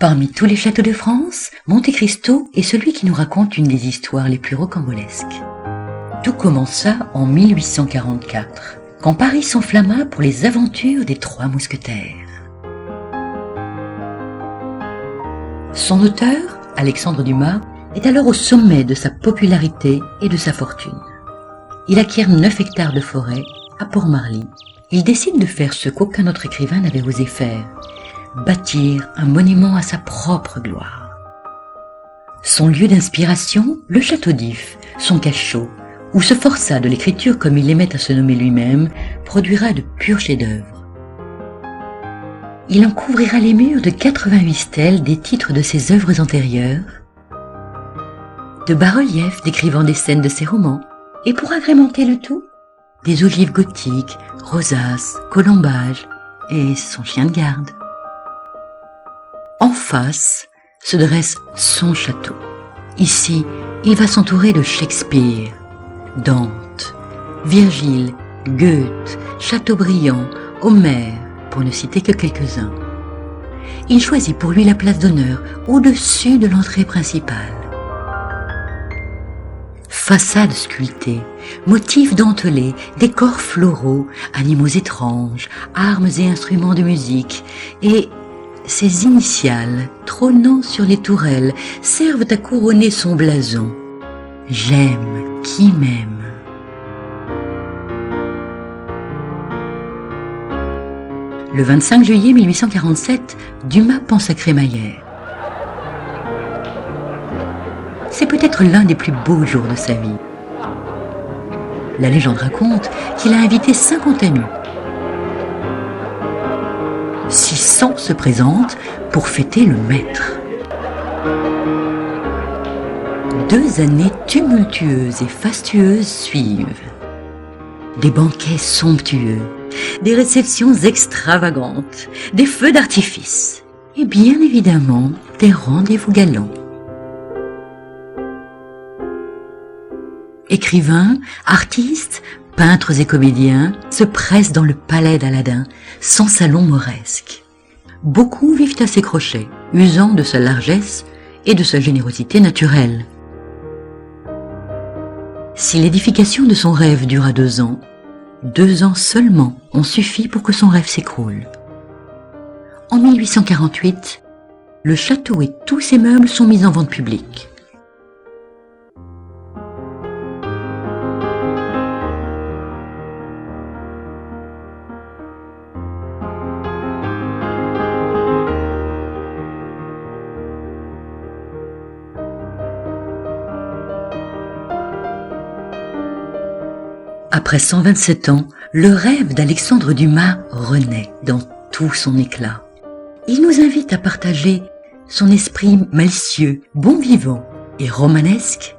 Parmi tous les châteaux de France, Monte Cristo est celui qui nous raconte une des histoires les plus rocambolesques. Tout commença en 1844, quand Paris s'enflamma pour les aventures des Trois Mousquetaires. Son auteur, Alexandre Dumas, est alors au sommet de sa popularité et de sa fortune. Il acquiert 9 hectares de forêt à Port-Marly. Il décide de faire ce qu'aucun autre écrivain n'avait osé faire, bâtir un monument à sa propre gloire. Son lieu d'inspiration, le château d'If, son cachot, où se forçat de l'écriture comme il aimait à se nommer lui-même, produira de purs chefs-d'œuvre. Il en couvrira les murs de 88 stèles des titres de ses œuvres antérieures, de bas-reliefs décrivant des scènes de ses romans, et pour agrémenter le tout, des ogives gothiques, rosaces, colombages et son chien de garde. En face se dresse son château. Ici, il va s'entourer de Shakespeare, Dante, Virgile, Goethe, Chateaubriand, Homère, pour ne citer que quelques-uns. Il choisit pour lui la place d'honneur au-dessus de l'entrée principale. Façades sculptées, motifs dentelés, décors floraux, animaux étranges, armes et instruments de musique, et ses initiales, trônant sur les tourelles, servent à couronner son blason. J'aime qui m'aime. Le 25 juillet 1847, Dumas pense à crémaillère. C'est peut-être l'un des plus beaux jours de sa vie. La légende raconte qu'il a invité 50 amis. 600 se présentent pour fêter le maître. 2 années tumultueuses et fastueuses suivent. Des banquets somptueux, des réceptions extravagantes, des feux d'artifice et bien évidemment des rendez-vous galants. Écrivains, artistes, peintres et comédiens se pressent dans le palais d'Aladin, son salon mauresque. Beaucoup vivent à ses crochets, usant de sa largesse et de sa générosité naturelle. Si l'édification de son rêve dura 2 ans, 2 ans seulement ont suffi pour que son rêve s'écroule. En 1848, le château et tous ses meubles sont mis en vente publique. Après 127 ans, le rêve d'Alexandre Dumas renaît dans tout son éclat. Il nous invite à partager son esprit malicieux, bon vivant et romanesque